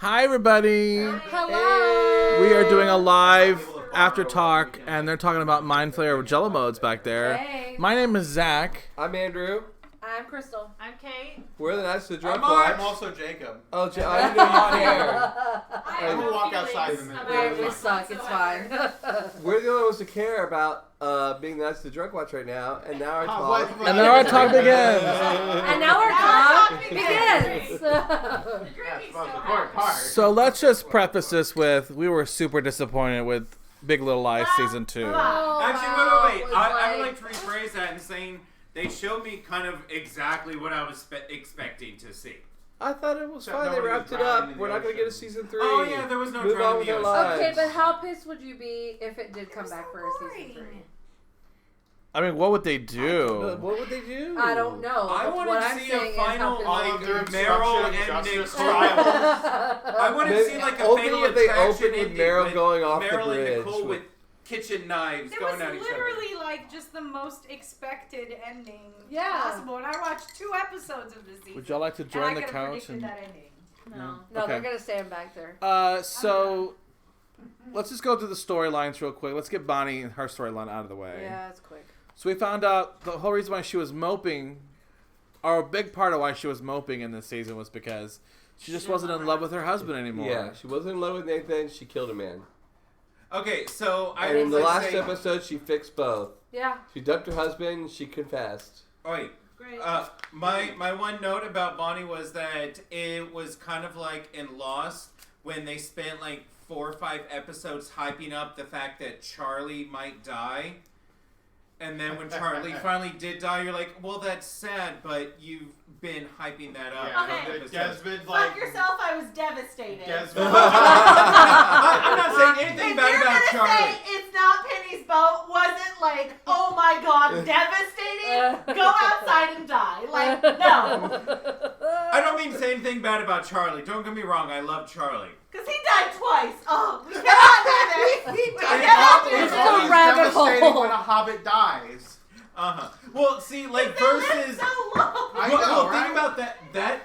Hi, everybody. Hello. We are doing a live after talk, and they're talking about Mind Flayer with Jello modes back there. Hey. My name is Zach. I'm Andrew. I'm Crystal. I'm Kate. We're the Nice to Drunk I'm Watch. also Jacob. Oh, I didn't know you care. I'm gonna walk outside in a minute. We suck. It's fine. We're the only ones who care about being the Nice to Drunk Watch right now, and now our talk. And then our talk begins. And now our talk begins. That's the most important part. So let's just preface this with, we were super disappointed with Big Little Lies Season 2. Actually, wait. I would like to rephrase that and saying they showed me kind of exactly what I was expecting to see. I thought it was So fine. They nobody wrapped was it drowning up. in We're the not going to get a ocean. season 3. Oh yeah, there was no Move on drowning with in the our ocean. lives. Okay, but how pissed would you be if it did come back for a season 3? I mean, what would they do? What would they do? I don't know. I But wanted what to I'm see saying a is how final pissed All would of you their be? Meryl instruction and justice Nicole. trials. I wanted to see like a Only fatal if they attraction opened with ending Meryl going off the Meryl bridge. and Nicole with kitchen knives It going was at each other. literally like just the most expected ending Yeah. possible, and I watched 2 episodes of this season. Would y'all like to and join I the could have couch? predicted that ending. No, Okay. they're going to stand back there. So let's just go through the storylines real quick. Let's get Bonnie and her storyline out of the way. Yeah, it's quick. So we found out the whole reason why she was moping, or a big part of why she was moping in this season, was because she just wasn't in love with her husband anymore. Yeah, she wasn't in love with Nathan. She killed a man. Okay, so I And in the would last say, episode, she fixed both. Yeah. She dumped her husband. She confessed. Oh, wait. Great. My one note about Bonnie was that it was kind of like in Lost when they spent like 4 or 5 episodes hyping up the fact that Charlie might die. And then when Charlie finally did die, you're like, well, that's sad, but you've been hyping that up. Yeah, Okay. for episodes. Desmond, Fuck yourself, I was devastated. Desmond. I'm not saying anything If bad you're about gonna Charlie. say it's not Penny's boat, wasn't like, oh my god, devastating, go outside and die. Like, no. I don't mean to say anything bad about Charlie. Don't get me wrong, I love Charlie. Because he died twice. Oh, we cannot do this. He This is a rabbit hole. when a hobbit dies. Uh-huh. Well, see, like, They lived versus... so long. I Well, know, think right? about that...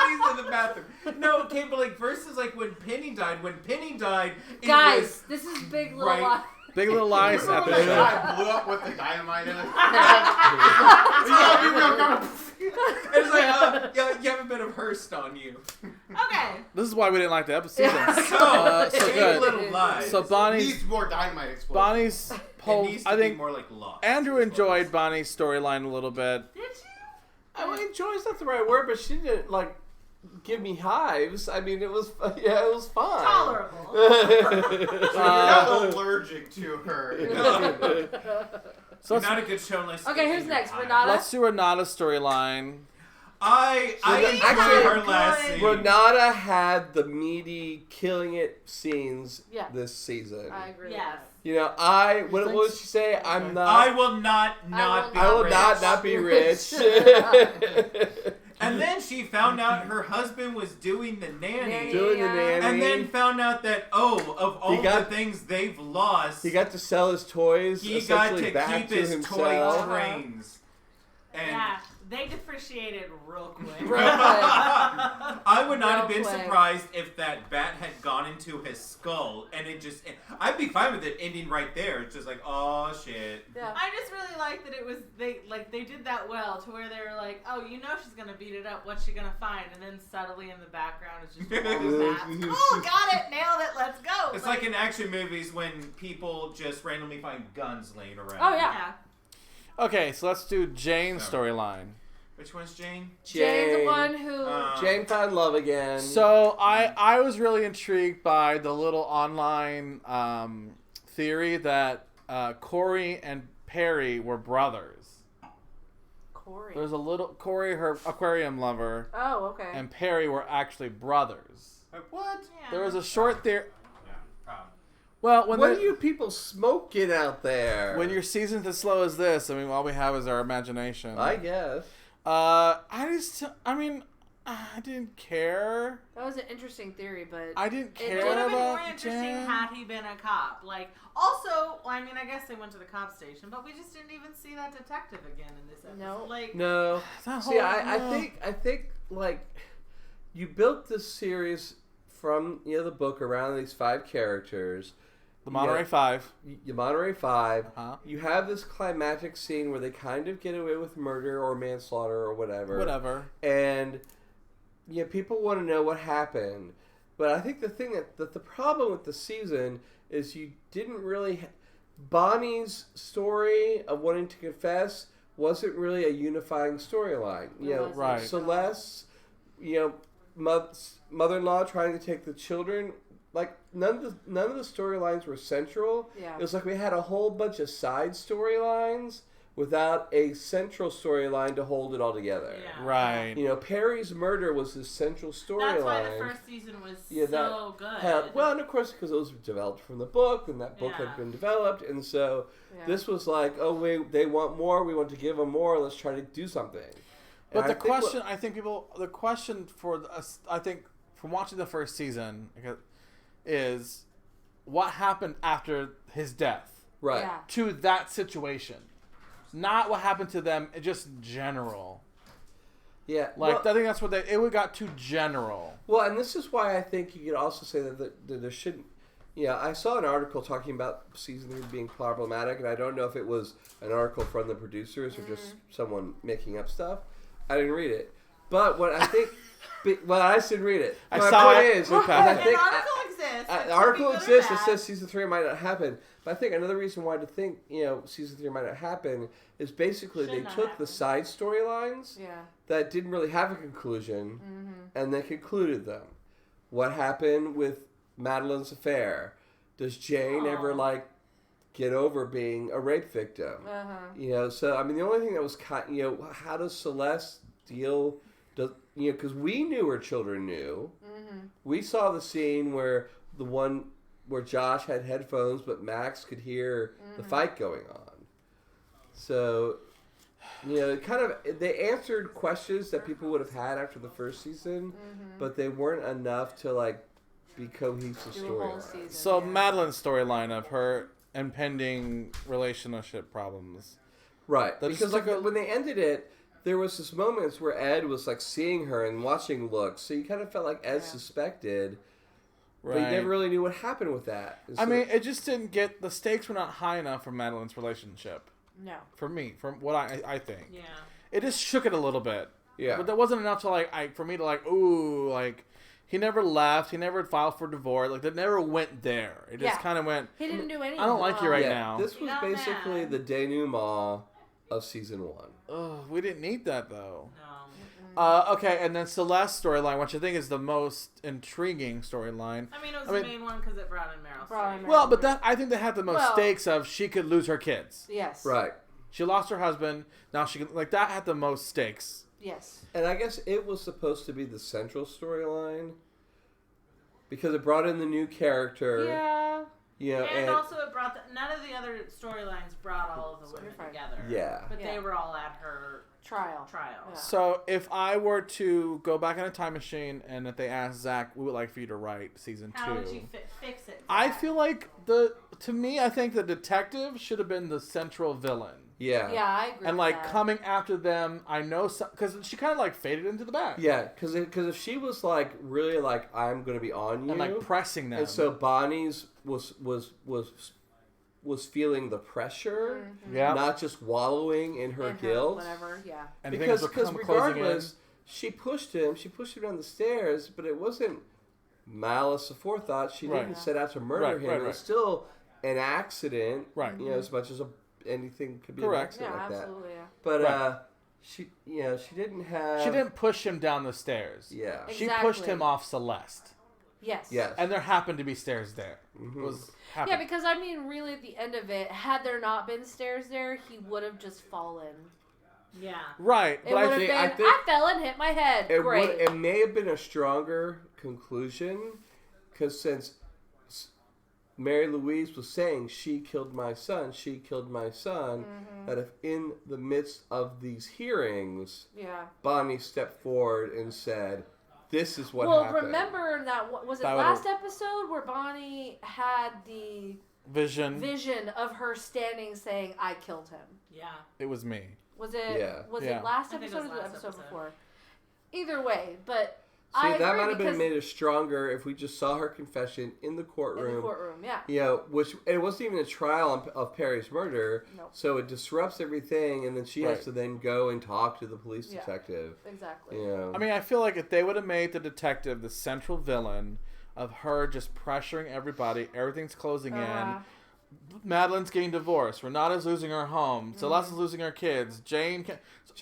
He's in the bathroom. No, okay, but like versus like when Penny died. When Penny died, it Guys, was this is Big Little right. Lies. Big Little Lies Remember when episode. that guy blew up with the dynamite in it? It's like you have a bit of Hearst on you. Okay. This is why we didn't like the episode. So, so Big good. Little Lies. So Bonnie's Needs more dynamite explosions. Bonnie's It whole. needs to I be think more like Lost. Andrew enjoyed Bonnie's storyline a little bit. Did you? I mean, enjoy's not the right word, but she didn't, like, give me hives. I mean, it was fine. Tolerable. You're not allergic to her. So You're not a good show unless you Okay, get who's in next? your eye. Renata? let's do Renata's storyline. I Actually, enjoyed her last scene. Renata had the meaty, killing it scenes Yeah. this season. I agree Yes. You know, what did she say? I'm not. I will not be I will rich. not be rich. And then she found out her husband was doing the nanny. Doing the nanny. And then found out that, of all got- the things they've lost, He got to sell his toys. he got essentially to back keep to his himself. toy trains. And Yeah, they depreciated real quick. I would not have been Real quick. surprised if that bat had gone into his skull and it just... I'd be fine with it ending right there. It's just like, oh, shit. Yeah. I just really like that it was they did that well to where they were like, oh, you know she's gonna beat it up. What's she gonna find? And then subtly in the background is just all the bats. Oh, got it, nailed it. Let's go. It's like in action movies when people just randomly find guns laying around. Oh, yeah. yeah. Okay, so let's do Jane's So- storyline. Which one's Jane? Jane's the one who... Jane found love again. So I was really intrigued by the little online theory that Corey and Perry were brothers. Corey. There's a little Corey, her aquarium lover, Oh, okay. and Perry were actually brothers. Like, what? Yeah. There was a short theory. Yeah, probably. Well, when what the- are you people smoking out there? when your season's as slow as this, I mean, all we have is our imagination. I guess. I didn't care. That was an interesting theory, but... I didn't It care would have been about more interesting Jen. had he been a cop. Like, also, I mean, I guess they went to the cop station, but we just didn't even see that detective again in this episode. No. Like, No. That See, whole- I no. think like you built this series from the book around these 5 characters. The Monterey Five. The Monterey Five. Uh-huh. You have this climactic scene where they kind of get away with murder or manslaughter or whatever. And people want to know what happened. But I think the thing that the problem with the season is you didn't really... Bonnie's story of wanting to confess wasn't really a unifying storyline. Right. Celeste, mother-in-law trying to take the children... Like, none of the storylines were central. Yeah. It was like we had a whole bunch of side storylines without a central storyline to hold it all together. Yeah. Right. Perry's murder was the central storyline. That's why the first season was so good. Well, and of course, because it was developed from the book, and that book had been developed, and so this was like, oh, wait, they want more, we want to give them more, let's try to do something. But the question for us, I think, from watching the first season, is what happened after his death. Right. Yeah. To that situation. Not what happened to them, just general. Yeah. I think that's what it got too general. Well, and this is why I think you could also say that there shouldn't... I saw an article talking about season 3 being problematic, and I don't know if it was an article from the producers or just someone making up stuff. I didn't read it. But what I think... I didn't read it. I My saw point it. is, Okay. I An think... article exists. An article exists that says season 3 might not happen. But I think another reason why to think, season 3 might not happen is basically they took the side storylines that didn't really have a conclusion and they concluded them. What happened with Madeline's affair? Does Jane ever, get over being a rape victim? So, I mean, the only thing that was, how does Celeste deal... because we knew her children knew. We saw the scene where Josh had headphones, but Max could hear the fight going on. So, they answered questions that people would have had after the first season, but they weren't enough to be cohesive storyline. So Madeline's storyline of her impending relationship problems. Right, That's because when they ended it, there was this moments where Ed was seeing her and watching looks, so you kind of felt like Ed suspected, but you never really knew what happened with that. I mean, it just didn't get the stakes were not high enough for Madeline's relationship. No. For me, from what I think. Yeah. It just shook it a little bit. Yeah. But that wasn't enough to for me to he never left. He never filed for divorce. They never went there. It just kind of went. He didn't do anything. I don't like you right now. This was basically the denouement of season 1. Oh, we didn't need that though. No. Okay, and then Celeste's storyline, which I think is the most intriguing storyline. I mean, it was the main one because it brought in Meryl Streep. Well, but I think they had the most stakes of she could lose her kids. Yes. Right. She lost her husband. Now she could, that had the most stakes. Yes. And I guess it was supposed to be the central storyline because it brought in the new character. Yeah. And also it brought none of the other storylines brought all of the women together. Yeah. But they were all at her trial. Yeah. So if I were to go back in a time machine and if they asked Zach, we would like for you to write season 2. How would you fix it? I feel like I think the detective should have been the central villain. Yeah. Yeah, I agree. And with that. coming after them, I know because she kind of faded into the back. Yeah, because if she was really I'm going to be on you and pressing them, and so Bonnie's was feeling the pressure, not just wallowing in her guilt. Whatever, yeah. And because regardless, she pushed him down the stairs, but it wasn't malice aforethought. She didn't set out to murder him. It was still an accident, right? As much as anything could be correct. an accident like absolutely, that. Yeah. But she didn't have. She didn't push him down the stairs. Yeah, she pushed him off Celeste. Yes. Yes. And there happened to be stairs there. Yeah, because I mean, really, at the end of it, had there not been stairs there, he would have just fallen. Yeah. Right. But I think I fell and hit my head. It may have been a stronger conclusion, because since Mary Louise was saying she killed my son, that if in the midst of these hearings, Bonnie stepped forward and said, "This is what happened." Well, remember that last episode where Bonnie had the vision of her standing saying, "I killed him." Yeah. It was me. Was it? Yeah. Was it last episode or the episode before? Either way, but See, that might have been made her stronger if we just saw her confession in the courtroom. In the courtroom, yeah. You know, which it wasn't even a trial of Perry's murder. Nope. So it disrupts everything, and then she has to then go and talk to the police detective. Exactly. You know. I mean, I feel like if they would have made the detective the central villain of her just pressuring everybody, everything's closing in. Madeline's getting divorced. Renata's losing her home. Celeste's losing her kids. Jane's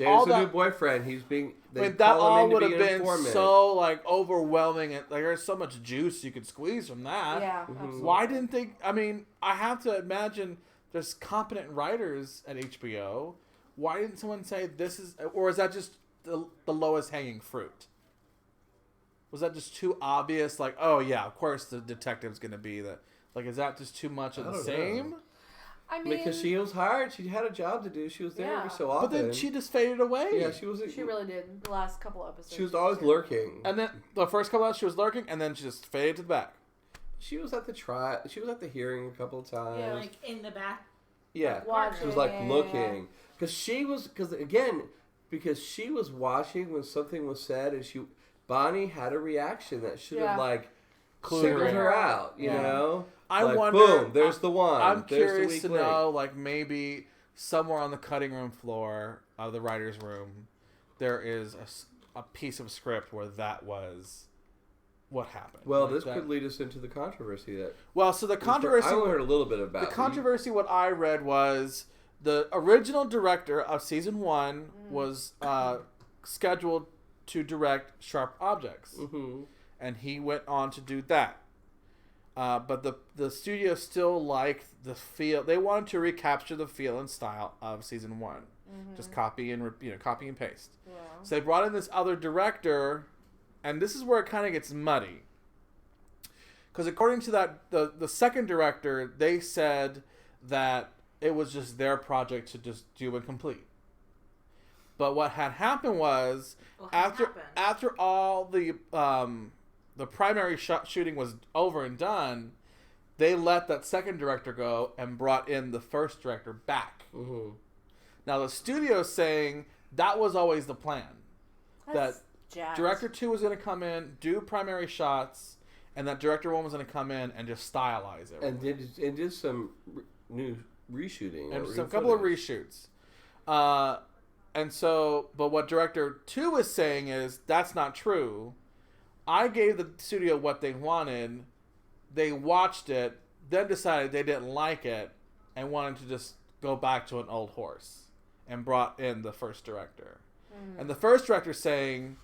a new boyfriend. He's being. That all would have been so like overwhelming, and like there's so much juice you could squeeze from that. Yeah. Absolutely. Why didn't they? I mean, I have to imagine there's competent writers at HBO. Why didn't someone say this is, or is that just the lowest hanging fruit? Was that just too obvious? Like, oh yeah, of course the detective's gonna be the. Like, is that just too much of the same? I mean, because she was hired, she had a job to do. She was there every so often. But then she just faded away. Yeah, she was. She really did. The last couple episodes. She was always lurking. And then the first couple episodes, she was lurking, and then she just faded to the back. She was at the trial. She was at the hearing a couple of times. Yeah, like in the back. Yeah, watching, she was like looking because she was because she was watching when something was said, and Bonnie had a reaction that should have like singled her out. You know. I wonder. Boom! There's the one. I'm curious to know, like maybe somewhere on the cutting room floor of the writers' room, there is a piece of script where that was what happened. Well, like this could lead us into the controversy that. Well, so the controversy. I only heard a little bit about the controversy. What I read was the original director of season 1 was scheduled to direct Sharp Objects, and he went on to do that. But the studio still liked the feel. They wanted to recapture the feel and style of season 1, just copy and paste. Yeah. So they brought in this other director, and this is where it kind of gets muddy. Because according to that, the second director, they said that it was just their project to just do and complete. But what had happened was after all the primary shooting was over and done, they let that second director go and brought in the first director back. Now the studio's saying that was always the plan. That director 2 was going to come in, do primary shots, and that director 1 was going to come in and just stylize it. And did some new reshooting. And a couple of reshoots. And so, but what director 2 is saying is that's not true. I gave the studio what they wanted. They watched it, then decided they didn't like it, and wanted to just go back to an old horse, and brought in the first director. And the first director saying,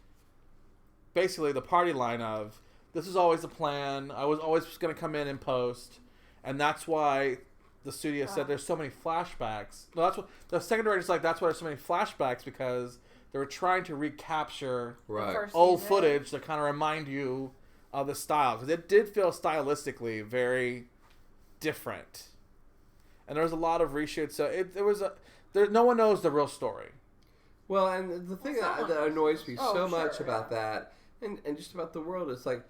basically the party line of, this is always the plan. I was always going to come in and post, and that's why the studio said there's so many flashbacks. No, that's what the second director's like. That's why there's so many flashbacks, because they were trying to recapture old footage to kind of remind you of the style, because it did feel stylistically very different, and there was a lot of reshoots. So no one knows the real story. Well, and the thing that annoys me so much about that, and just about the world, is like,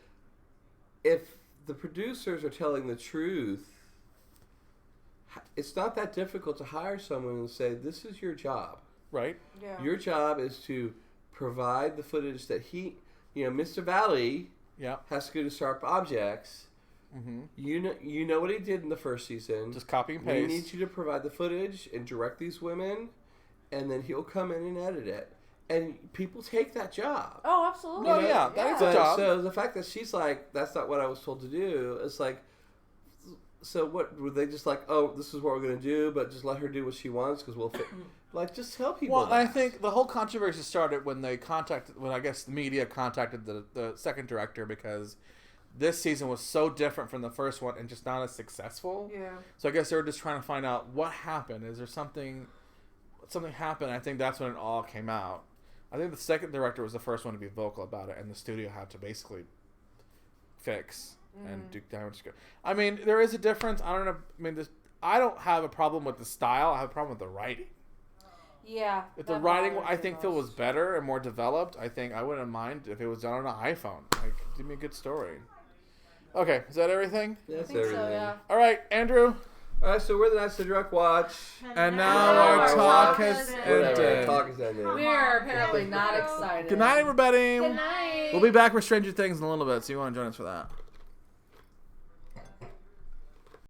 if the producers are telling the truth, it's not that difficult to hire someone and say, this is your job. Right. Yeah. Your job is to provide the footage that Mr. Valley has to go to Sharp Objects. You know what he did in the first season. Just copy and paste. We need you to provide the footage and direct these women, and then he'll come in and edit it. And people take that job. Oh, absolutely. Oh, yeah. That is a job. So the fact that she's like, that's not what I was told to do, it's like, so what, were they just like, oh, this is what we're going to do, but just let her do what she wants because we'll fit. Like, just tell people. Well, I think the whole controversy started when I guess the media contacted the second director, because this season was so different from the first one and just not as successful. Yeah. So I guess they were just trying to find out what happened. Is there something happened? I think that's when it all came out. I think the second director was the first one to be vocal about it, and the studio had to basically fix and do damage. I mean, there is a difference. I don't know. I mean, I don't have a problem with the style. I have a problem with the writing. Yeah. If the writing, I think, was better and more developed, I think I wouldn't mind if it was done on an iPhone. Like, give me a good story. Okay, is that everything? That's everything. So, yeah. All right, Andrew. All right, so we're the Nights to Direct Watch. And now our talk has ended. We are apparently not excited. Good night, everybody. Good night. We'll be back for Stranger Things in a little bit, so you want to join us for that.